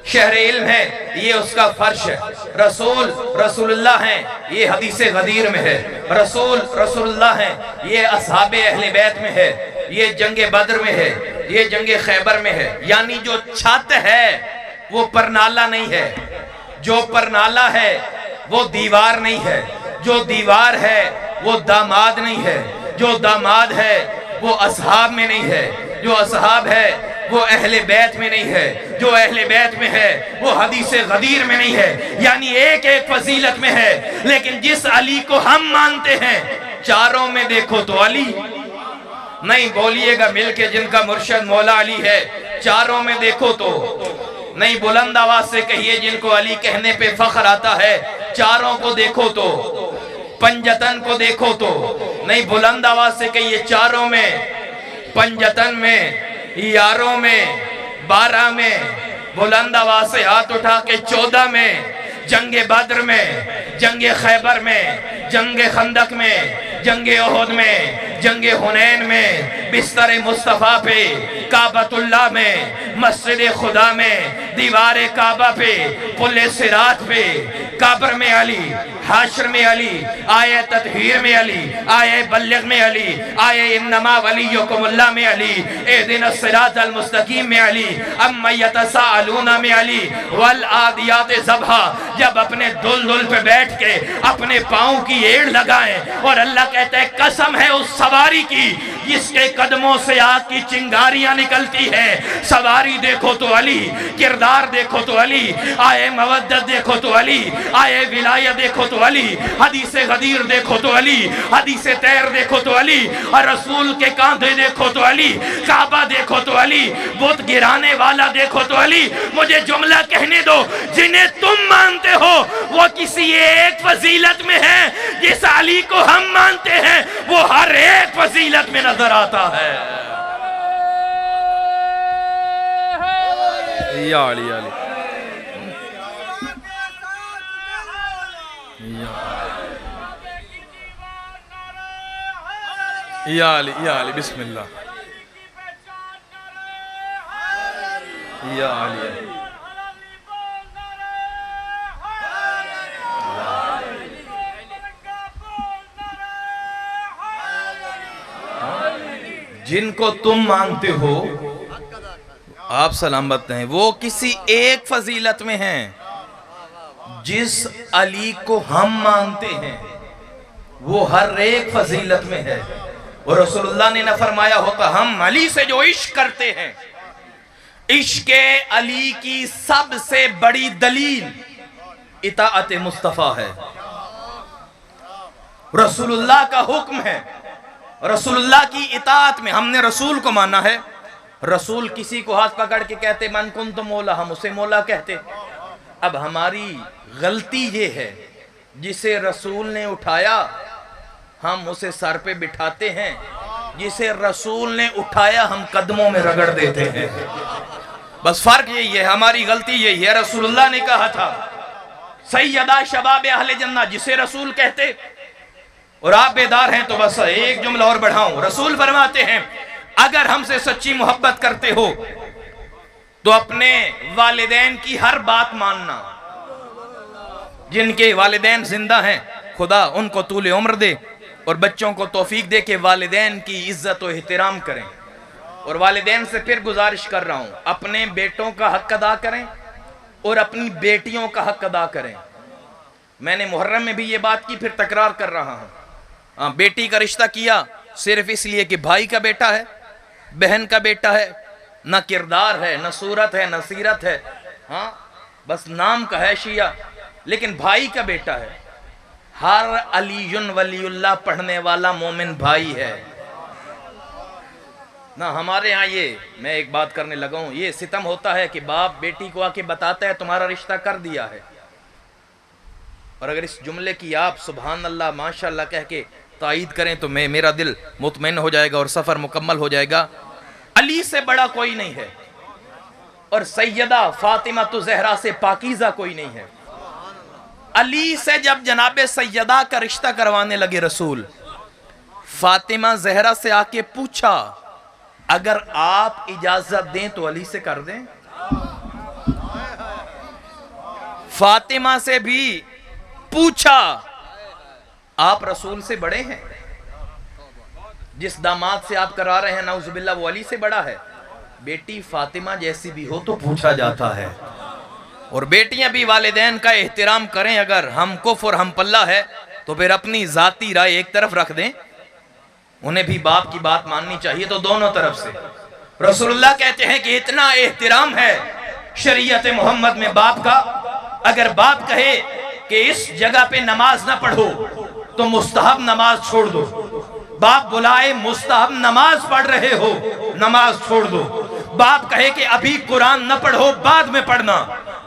शहर इल्म है, ये उसका फर्श है। रसूल रसूलुल्लाह हैं, ये हदीसे गदीर में है। रसूल रसूलुल्लाह हैं, ये असहाबे अहले बैत में है। ये जंगे बद्र में है, ये जंगे खैबर में है। यानी जो छत है वो परनाला नहीं है, जो परनाला है वो दीवार नहीं है, जो दीवार है वो दामाद नहीं है, जो दामाद है वो असहाब में नहीं है, जो असहाब है वो अहले बैत में नहीं है, जो अहले बैत में है वो हदीसे गदीर में नहीं है। यानी एक एक फजीलत में है। लेकिन जिस अली को हम मानते हैं, चारों में देखो तो अली नहीं, बोलिएगा मिलके जिनका मुर्शद मौला अली है। चारों में देखो तो नहीं, बुलंद आवाज से कहिए जिनको अली कहने पे फख्र आता है। चारों को देखो तो, पंजतन को देखो तो नहीं, बुलंद आवाज से कहिए चारों में, पंजतन में, यारों में, 12 में, बुलंद आवाज से हाथ उठा के 14 में, जंगे बद्र में, जंगे खैबर में, जंगे खंदक में, जंगे ओहद में, जंगे हुनैन में, बिस्तर मुस्तफा पे, काबतुल्लाह में, मस्जिद खुदा में, दीवार काबा पे, पुल सिरात पे, कब्र में अली, हाशर में अली, आए ततहीर में अली, आए बल्लिग में अली, आए इन्नमा वलियुकुमुल्लाह में अली, एहदिना सिरातल मुस्तकीम में अली, अम्मा यतसाअलूना में अली, वल आदियात ज़बहा। जब अपने दुल पे बैठ के अपने पाँव की एड़ लगाएं और अल्लाह कहता है कसम है उस सवारी की जिसके कदमों से आग की चिंगारियां निकलती है। सवारी देखो तो अली, किरदार देखो तो अली, आए मवद्दत देखो तो अली, आए विलायत देखो तो अली, हदीसे गदीर देखो तो अली, हदीसे तैर देखो तो अली, और रसूल के कांधे देखो तो अली, काबा देखो तो अली, बुत गिराने वाला देखो तो अली। मुझे जुमला कहने दो, जिन्हें तुम मानते हो वो किसी एक फजीलत में है, जिस अली को हम मानते हैं वो हर एक फजीलत में नजर आता है। या अली, या अली, या अली, बिस्मिल्लाह, या अली। जिनको तुम मानते हो, आप सलामत हैं, वो किसी एक फजीलत में हैं। जिस अली को हम मानते हैं वो हर एक फजीलत में है। और रसूलुल्लाह ने न फरमाया होता, हम अली से जो इश्क करते हैं, इश्क अली की सबसे बड़ी दलील इताअत मुस्तफा है। रसूलुल्लाह का हुक्म है, रसूलुल्लाह की इताअत में हमने रसूल को माना है। रसूल किसी को हाथ पकड़ के कहते मन कुन तो मौला, हम उसे मौला कहते। अब हमारी गलती ये है, जिसे रसूल ने उठाया हम उसे सर पे बिठाते हैं, जिसे रसूल ने उठाया हम कदमों में रगड़ देते हैं। बस फर्क यही है, हमारी गलती यही है। रसूलुल्लाह ने कहा था सैयदा शबाब अहले जन्नह, जिसे रसूल कहते, और आप बेदार हैं तो बस एक जुमला और बढ़ाऊं। रसूल फरमाते हैं अगर हमसे सच्ची मोहब्बत करते हो तो अपने वालिदैन की हर बात मानना। जिनके वालिदैन जिंदा हैं खुदा उनको तूले उम्र दे, और बच्चों को तौफीक दे के वालिदैन की इज्जत और एहतराम करें। और वालिदैन से फिर गुजारिश कर रहा हूं, अपने बेटों का हक अदा करें और अपनी बेटियों का हक अदा करें। मैंने मुहर्रम में भी ये बात की, फिर तकरार कर रहा हूं। बेटी का रिश्ता किया सिर्फ इसलिए कि भाई का बेटा है, बहन का बेटा है, न किरदार है, न सूरत है, न सीरत है, हाँ बस नाम का है शिया, लेकिन भाई का बेटा है। हर अलीयुन वलीउल्लाह पढ़ने वाला मोमिन भाई है ना। हमारे यहाँ ये, मैं एक बात करने लगा हूं, ये सितम होता है कि बाप बेटी को आके बताता है तुम्हारा रिश्ता कर दिया है, और अगर इस जुमले की आप सुभान अल्लाह माशाअल्लाह कह के तायीद करें तो मेरा दिल मुतमईन हो जाएगा और सफर मुकम्मल हो जाएगा। अली से बड़ा कोई नहीं है, और सैयदा फातिमा तो जहरा से पाकीज़ा कोई नहीं है। अली से जब जनाबे सैयदा का रिश्ता करवाने लगे रसूल, फातिमा जहरा से आके पूछा, अगर आप इजाजत दें तो अली से कर दें। फातिमा से भी पूछा, आप रसूल से बड़े हैं, जिस दामाद से आप करा रहे हैं नाउजुबिल्लाह वो अली से बड़ा है। बेटी फातिमा जैसी भी हो तो पूछा जाता है, और बेटियां भी वालिदैन का एहतराम करें। अगर हम कुफ्र हम पल्ला है तो फिर अपनी जाती राय एक तरफ रख दें, उन्हें भी बाप की बात माननी चाहिए। तो दोनों तरफ से रसूलुल्लाह कहते हैं कि इतना एहतराम है शरीयत मोहम्मद में बाप का, अगर बाप कहे कि इस जगह पे नमाज ना पढ़ो तो मुस्तहब नमाज छोड़ दो, बाप बुलाए मुस्तहब नमाज पढ़ रहे हो नमाज छोड़ दो, बाप कहे कि अभी कुरान न पढ़ो बाद में पढ़ना,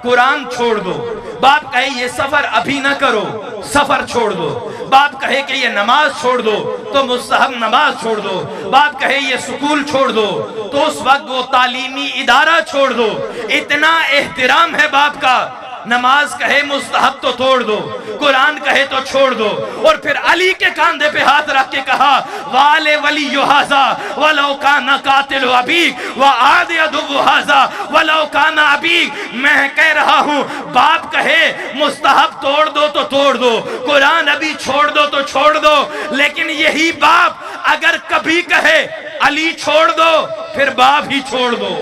कुरान छोड़ दो, बाप कहे ये सफर अभी ना करो, सफर छोड़ दो, बाप कहे कि ये नमाज छोड़ दो तो मुस्तहब नमाज छोड़ दो, बाप कहे ये स्कूल छोड़ दो तो उस वक्त वो तालीमी इदारा छोड़ दो। इतना एहतराम है बाप का। नमाज कहे मुस्तहब तो तोड़ दो, कुरान कहे तो छोड़ दो। और फिर अली के कांधे पे हाथ रख के कहा, वाले वली युहाजा वलो काना कातिल अबीक व आदि अदुब हाजा वलो काना अबीक। मैं कह रहा हूं, बाप कहे मुस्तहब तोड़ दो तो तोड़ दो, कुरान अभी छोड़ दो तो छोड़ दो, लेकिन यही बाप अगर कभी कहे अली छोड़ दो फिर बाप ही छोड़ दो।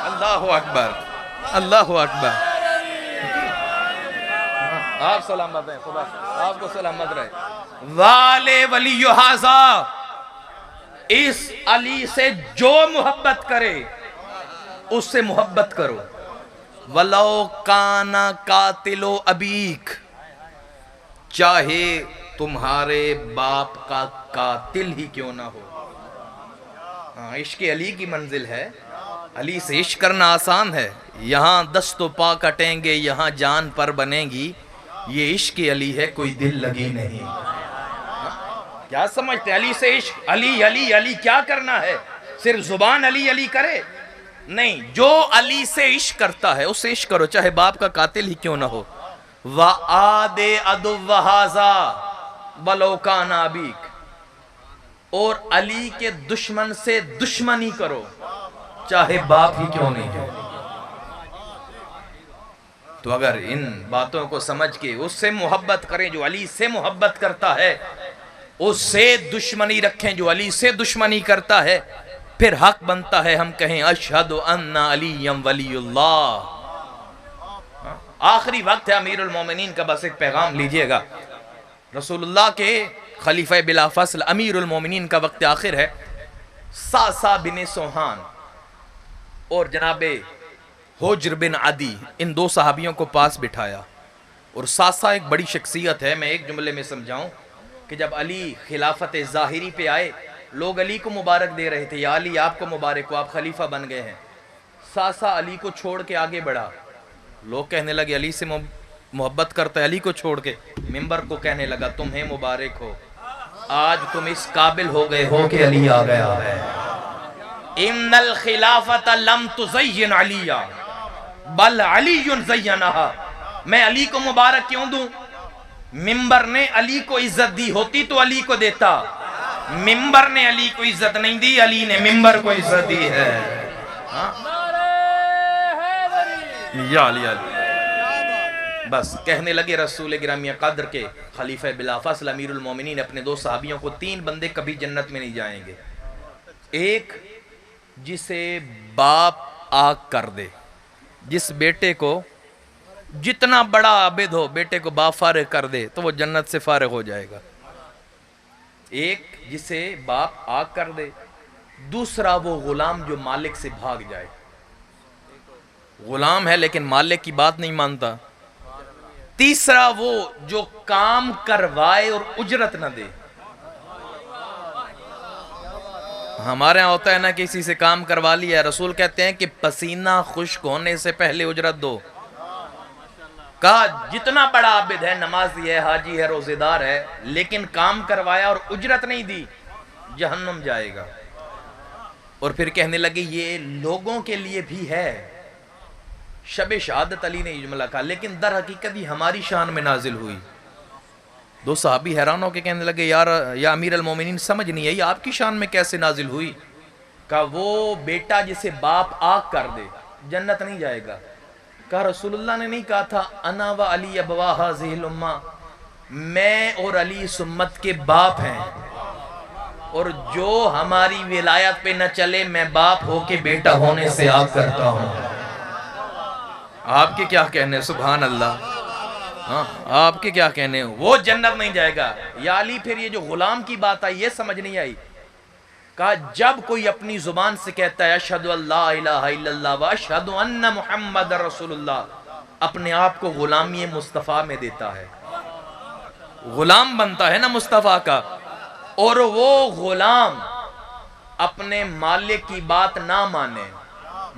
अल्लाहु अकबर, अल्लाहु अकबर। आप सलामत हैं, खुदा आपको सलामत रहे। वाले वली हाजा, इस अली से जो मोहब्बत करे उससे मोहब्बत करो। वलो काना कातिलो अबीक, चाहे तुम्हारे बाप का कातिल ही क्यों ना हो। हाँ, इश्क अली की मंजिल है। अली से इश्क करना आसान है। यहाँ दस्तो पा कटेंगे, यहाँ जान पर बनेगी, ये इश्क अली है, कोई दिल लगी नहीं। क्या समझते अली से इश्क? अली अली अली क्या करना है? सिर्फ जुबान अली अली करे? नहीं, जो अली से इश्क करता है उससे इश्क करो, चाहे बाप का कातिल ही क्यों ना हो। वा आदे अदुव्वहाजा बलोकाना अबीक, और अली के दुश्मन से दुश्मनी करो, चाहे बाप ही क्यों नहीं हो। तो अगर इन बातों को समझ के उससे मोहब्बत करें जो अली से मोहब्बत करता है, उससे दुश्मनी रखें जो अली से दुश्मनी करता है, फिर हक बनता है हम कहें अशहदु अन्ना अलीयम वलीउल्लाह। आखिरी वक्त है अमीरुल मोमिनीन का, बस एक पैगाम लीजिएगा। रसूलुल्लाह के खलीफा बिला फसल अमीरुल मोमिनीन का वक्त आखिर है। सासा बिन सोहान और जनाबे हुज्र बिन अदी, इन दो सहाबियों को पास बिठाया। और सासा एक बड़ी शख्सियत है। मैं एक जुमले में समझाऊं कि जब अली खिलाफत ज़ाहिरी पे आए, लोग अली को मुबारक दे रहे थे, या अली आपको मुबारक हो, आप खलीफा बन गए हैं। सासा अली को छोड़ के आगे बढ़ा। लोग कहने लगे अली से मोहब्बत करता है, अली को छोड़ के मिंबर को कहने लगा तुम्हें मुबारक हो, आज तुम इस काबिल हो गए हो कि अली आ गया है। इन्नल खिलाफत लम तुज़य्यिन अलिया बल अलीयुन ज़य्यनहा। मैं अली को मुबारक क्यों दूं? मिंबर ने अली को इज्जत दी होती तो अली को देता। मिंबर ने अली को इज्जत नहीं दी, अली ने मिंबर को इज्जत दी है। या अली अली। बस कहने लगे रसूल गिरामी कद्र के खलीफा बिला फसल अमीरुल मोमिनीन अपने दो सहाबियों को, तीन बंदे कभी जन्नत में नहीं जाएंगे। एक जिसे बाप आग कर दे, जिस बेटे को जितना बड़ा आबिद हो बेटे को बाप फारिग कर दे तो वो जन्नत से फारिग हो जाएगा। एक जिसे बाप आग कर दे, दूसरा वो गुलाम जो मालिक से भाग जाए, गुलाम है लेकिन मालिक की बात नहीं मानता। तीसरा वो जो काम करवाए और उजरत न दे। हमारे यहाँ होता है ना, किसी से काम करवा लिया, रसूल कहते हैं कि पसीना खुश्क होने से पहले उजरत दो। कहा जितना बड़ा आबिद है, नमाजी है, हाजी है, रोजेदार है, लेकिन काम करवाया और उजरत नहीं दी, जहन्नम जाएगा। और फिर कहने लगे ये लोगों के लिए भी है, शब शहादत अली ने ये जुमला कहा, लेकिन दर हकीकत ही हमारी शान में नाजिल हुई। दो सहाबी हैरान होकर कहने लगे, यार या अमीर अल मोमिनीन, समझ नहीं आई आपकी शान में कैसे नाजिल हुई? कहा वो बेटा जिसे बाप आग कर दे जन्नत नहीं जाएगा। कहा रसूलुल्लाह ने नहीं कहा था अना व अली अबवा हाज़िहिल उम्मा, मैं और अली इस उम्मत के बाप हैं, और जो हमारी विलायत पे न चले मैं बाप होके बेटा होने से आग करता हूं। आपके क्या कहने, सुभान अल्लाह। हाँ, आपके क्या कहने, वो जन्नत नहीं जाएगा। या अली, फिर ये जो गुलाम की बात आई ये समझ नहीं आई। कहा जब कोई अपनी जुबान से कहता है अशहदु अल्ला इलाहा इल्लल्लाह व अशहदु अन्ना मुहम्मद रसूलुल्लाह, अपने आप को गुलामी मुस्तफ़ा में देता है, गुलाम बनता है ना मुस्तफ़ा का। और वो गुलाम अपने मालिक की बात ना माने,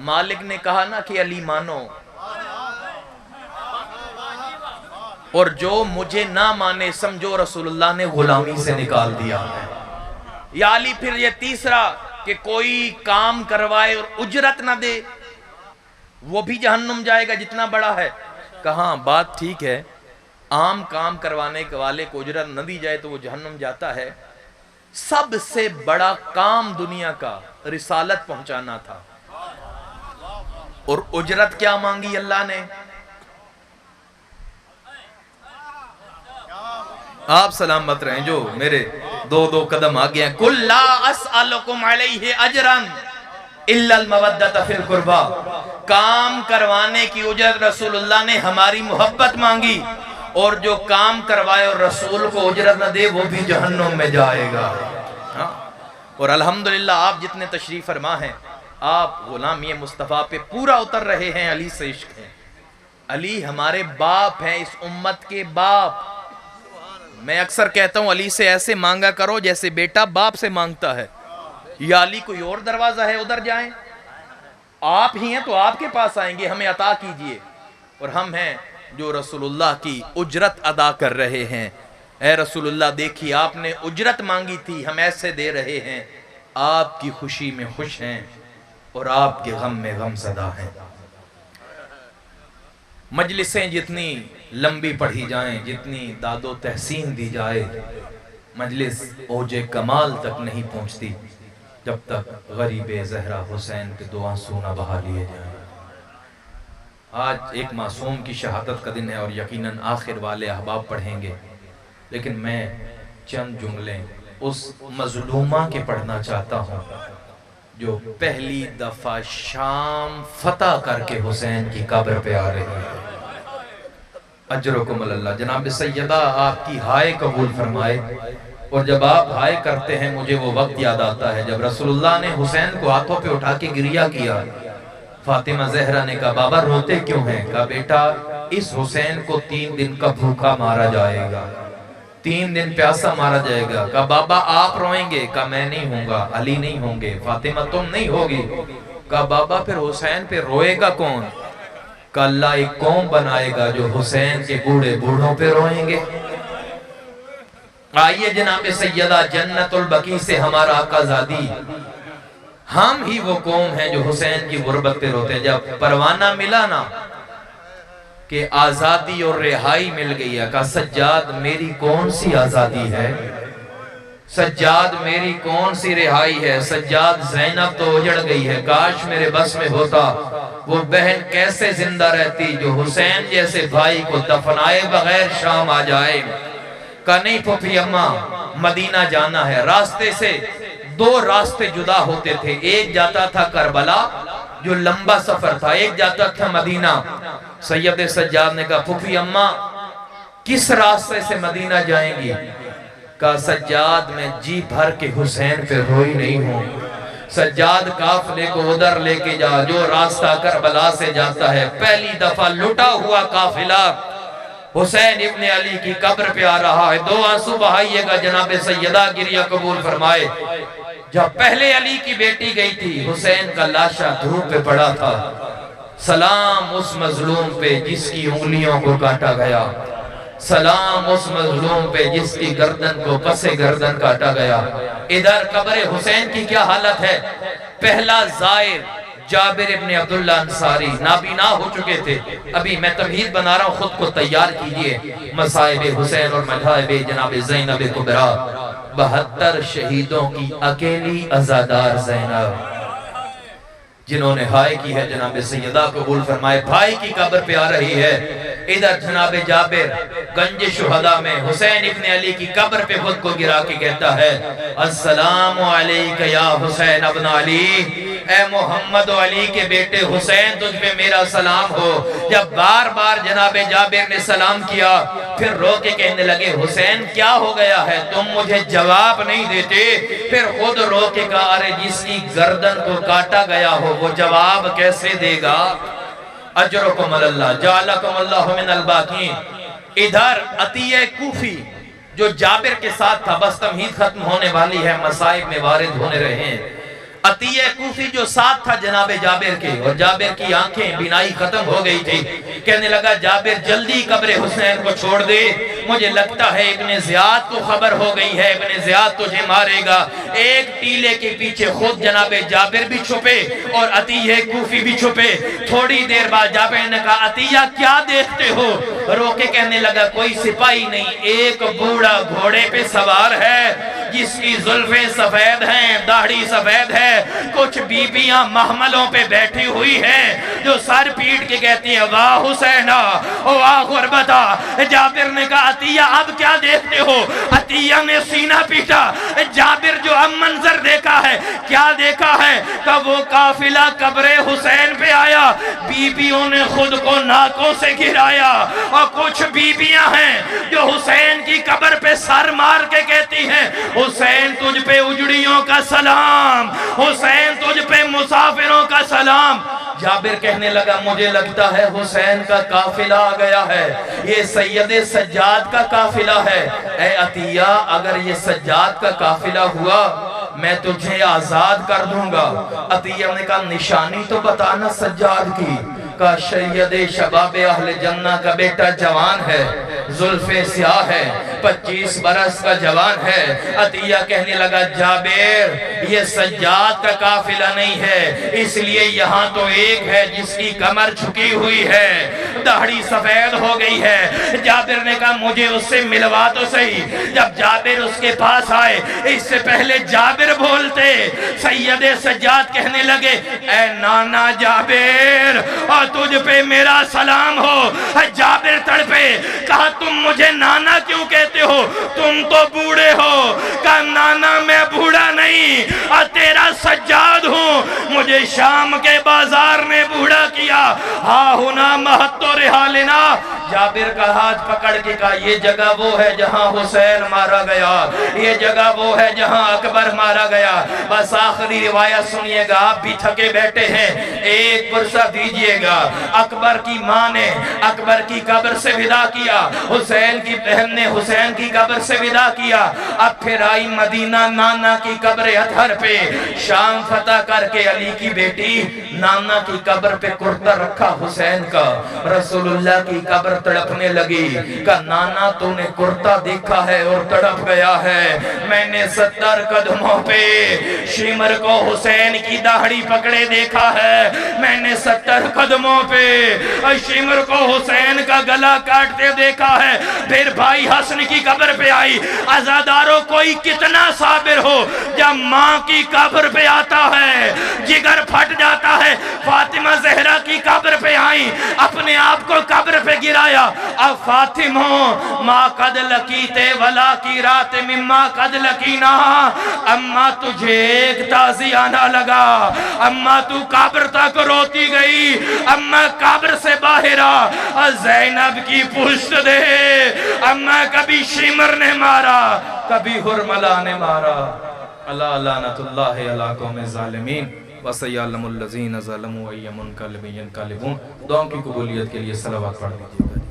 मालिक ने कहा ना कि अली मानो, और जो मुझे ना माने समझो रसूलुल्लाह ने गुलामी से निकाल दिया है। या अली, फिर ये तीसरा कि कोई काम करवाए और उजरत ना दे वो भी जहन्नुम जाएगा जितना बड़ा है। कहाँ बात ठीक है, आम काम करवाने के वाले को उजरत न दी जाए तो वो जहन्नुम जाता है। सबसे बड़ा काम दुनिया का रिसालत पहुंचाना था, और उजरत क्या मांगी अल्लाह ने? आप सलामत रहें, जो मेरे दो कदम आगे हैं। कुल्ला अस्अलुकुम अलैहि अजरन इल्लल मवद्दत फिल कुर्बा, काम करवाने की उजरत रसूलुल्लाह ने हमारी मोहब्बत मांगी, और जो काम करवाए और रसूल को उजरत न दे वो भी जहन्नुम में जाएगा। हाँ? और अल्हम्दुलिल्लाह आप जितने तशरीफ फरमा हैं, आप गुलामी मुस्तफ़ा पे पूरा उतर रहे हैं, अली से इश्क है। अली हमारे बाप हैं, इस उम्मत के बाप। मैं अक्सर कहता हूं अली से ऐसे मांगा करो जैसे बेटा बाप से मांगता है। या अली कोई और दरवाजा है उधर जाएं, आप ही हैं तो आपके पास आएंगे, हमें अता कीजिए। और हम हैं जो रसूलुल्लाह की उजरत अदा कर रहे हैं। ए रसूलुल्लाह देखिए, आपने उजरत मांगी थी, हम ऐसे दे रहे हैं। आपकी खुशी में खुश हैं और आपके गम में गम सदा हैं। मजलिसें जितनी लंबी पढ़ी जाएं, जितनी दादो तहसीन दी जाए, मजलिस ओजे कमाल तक नहीं पहुंचती जब तक गरीब ज़हरा हुसैन के दो आंसू न बहा लिए जाएं। आज एक मासूम की शहादत का दिन है और यकीनन आखिर वाले अहबाब पढ़ेंगे, लेकिन मैं चंद जुमले उस मजलूमा के पढ़ना चाहता हूँ जो पहली दफा शाम फतह करके हुसैन की कब्र पे आ रही है। अजरुकुम अल्लाह। जनाब सैयदा आपकी हाय कबूल फरमाए। और जब आप हाय करते हैं मुझे वो वक्त याद आता है जब रसूलुल्लाह ने हुसैन को हाथों पे उठा के गिरिया किया। फातिमा जहरा ने कहा बाबा रोते क्यों हैं? कहा बेटा इस हुसैन को 3 दिन का भूखा मारा जाएगा, 3 दिन प्यासा मारा जाएगा। कहा बाबा आप रोएंगे? कहा मैं नहीं होऊंगा, अली नहीं होंगे, फातिमा तुम नहीं होगी। कहा बाबा फिर हुसैन पे रोएगा कौन? कहा अल्लाह एक कौम बनाएगा जो हुसैन के बूढ़े बूढ़ों पे रोएंगे। आइए जनाब सैयदा जन्नतुल बकी से हमारा आका ज़ादी, हम ही वो कौम है जो हुसैन की गुर्बत पे रोते। जब परवाना मिला ना कि आजादी और रिहाई मिल गई है, कहा सज्जाद मेरी कौन सी आजादी है, सज्जाद मेरी कौन सी रिहाई है। सज्जाद ज़ैनब तो उजड़ गई है, काश मेरे बस में होता वो बहन कैसे जिंदा रहती जो हुसैन जैसे भाई को दफनाए बगैर शाम आ जाए। कहा नहीं फूफी अम्मा मदीना जाना है। रास्ते से 2 रास्ते जुदा होते थे, एक जाता था करबला जो लंबा सफर था, एक जाता था मदीना। सैयद सज्जाद ने कहा फूफी अम्मा किस रास्ते से मदीना जाएंगी? कहा सज्जाद मैं जी भर के हुसैन पे रोई नहीं हूँ। सज्जाद काफिले को उधर लेके जा जो रास्ता करबला से जाता है। पहली दफा लुटा हुआ काफिला हुसैन इब्ने अली की कब्र पे आ रहा है। 2 आंसू बहाइएगा जनाब सैयदा गिरिया कबूल फरमाए। जब पहले अली की बेटी गई थी हुसैन का लाशा धूप पे पड़ा था। सलाम उस मजलूम पे जिसकी उंगलियों को काटा गया, सलाम उस मजलूम पे जिसकी गर्दन को पसे गर्दन काटा गया। इधर कब्र हुसैन की क्या हालत है? पहला जायर जाबिर इब्न अब्दुल्ला अंसारी नाबीना हो चुके थे। अभी मैं तमहीद बना रहा हूँ, खुद को तैयार कीजिए। मसाइब हुसैन और मज़ाहिब जनाब ज़ैनब कुबरा, 72 शहीदों की अकेली अज़ादार ज़ैनब, जिन्होंने हाय की है जनाब सैयदा कबूल फरमाए, भाई की कब्र पे आ रही है। इधर जनाब जाबिर गंज शुहदा में हुसैन इब्न अली की कब्र पे खुद को गिरा के कहता है, अस्सलामु अलैका या हुसैन इब्न अली, ए मोहम्मद अली के बेटे हुसैन, तुझ पे मेरा सलाम हो। जब बार बार जनाब जाबिर ने सलाम किया, फिर रो के कहने लगे, हुसैन क्या हो गया है, तुम मुझे जवाब नहीं देते। फिर खुद रो के कहा, अरे जिसकी गर्दन को काटा गया हो वो जवाब कैसे देगा। अजरकुम अल्लाह जालकुम अल्लाहु मिनल बाकीन। इधर अतिये कूफी जो जाबिर के साथ था, बस तमहीद खत्म होने वाली है, मसाइब में वारिद होने रहे हैं। अतिये कूफी जो साथ था जनाब जाबिर के, और जाबिर की आंखें बिनाई खत्म हो गई थी, कहने लगा, जाबिर जल्दी कब्र हुसैन को छोड़ दे, मुझे लगता है इब्ने ज़ियाद को खबर हो गई है, इब्ने ज़ियाद तुझे मारेगा। एक टीले के पीछे खुद जनाब जाबिर भी छुपे और अतिये कूफी भी छुपे। थोड़ी देर बाद जाबिर ने कहा, अतिया क्या देखते हो। रोके कहने लगा, कोई सिपाही नहीं, एक बूढ़ा घोड़े पे सवार है जिसकी जुल्फे सफेद हैं, दाढ़ी सफेद है। कुछ बीबियां महमलों पे बैठी हुई हैं जो सर पीट के कहती हैं, वाह हुसैना, वाह गुरबता। जाबिर ने कहा, अतिया अब क्या देखते हो। अतिया ने सीना पीटा। जाबिर जो अब मंजर देखा है, क्या देखा है, तब वो काफिला कब्रे हुसैन पे आया, बीबियों ने खुद को नाकों से गिराया, और कुछ बीबियां हैं जो हुसैन की कब्र पे सर मार के कहती हैं, हुसैन तुझ पे उजड़ियों का सलाम, हुसैन तुझ पे मुसाफिरों का सलाम। जाबिर कहने लगा, मुझे लगता है हुसैन का काफिला आ गया है, ये सैयदे सज्जाद का काफिला है। ए अतिया, अगर ये सज्जाद का काफिला हुआ मैं तुझे आजाद कर दूंगा। अतिया ने कहा, निशानी तो बताना सज्जाद की। का सैयदे शबाब अहले जन्ना का बेटा जवान है, जुल्फे स्याह है, 25 बरस का जवान है। अतिया कहने लगा, जाबिर ये सज्जाद का काफिला नहीं है, इसलिए यहाँ तो एक है जिसकी कमर झुकी हुई है, दाढ़ी सफेद हो गई है। जाबिर ने कहा, मुझे उससे मिलवा तो सही। जब जाबिर उसके पास आए, इससे पहले जाबिर बोलते, सैयदे सज्जाद कहने लगे, ए नाना जाबिर, और तुझ पे मेरा सलाम हो। जाबिर तड़पे, कहा, तुम मुझे नाना क्यों कहते हो, तुम तो बूढ़े हो। कहा, नाना मैं बूढ़ा नहीं, तेरा सज्जाद हूँ, मुझे शाम के बाजार ने बूढ़ा किया। हा हुना महत्तो रिहा लेना। जाबिर का हाथ पकड़ के कहा, ये जगह वो है जहाँ हुसैन मारा गया, ये जगह वो है जहाँ अकबर मारा गया। बस आखिरी रिवायत सुनिएगा, आप भी थके बैठे हैं, एक फुर्सत दीजिएगा। अकबर की माँ ने अकबर की कब्र से विदा किया, हुसैन की बहन ने हुसैन की कब्र से विदा किया। अब फिर आई मदीना नाना की कब्र अतहर पे। शाम फतह करके अली की बेटी नाना की कब्र पे कुर्ता रखा हुसैन का। रसूलुल्लाह की कब्र तड़पने लगी। का नाना तूने कुर्ता देखा है और तड़प गया है। मैंने 70 कदमों पे शिमर को हुसैन की दाढ़ी पकड़े देखा है। मैंने 70 कदमों पे शिमर को हुसैन का गला काटते देखा है। फिर भाई हसन की कब्र पे आई। आजादारों, कोई कितना साबिर हो, जब माँ की कब्र पे आता है जिगर फट जाता है। फातिमा जहरा की कब्र पे आई, अपने आप को कब्र पे गिराया। अब फातिमा माँ कद लकीते वला की रात मिम्मा कद लकीना, अम्मा तुझे एक ताज़ियाना लगा, अम्मा तू कब्र तक रोती गई, अम्मा कब्र से बाहर आ, ज़ैनब की पुष्ट दे। अम्मा कभी शिमर ने मारा, कभी हुरमला ने मारा। अल्लाह लानतुल्लाहि अला कौमे ज़ालिमीन व सयअलमुल लज़ीना ज़लमू अय्युमुन कल्बियन कल्बून। दुआओं की कबूलियत के लिए सलावत पढ़ दीजिएगा।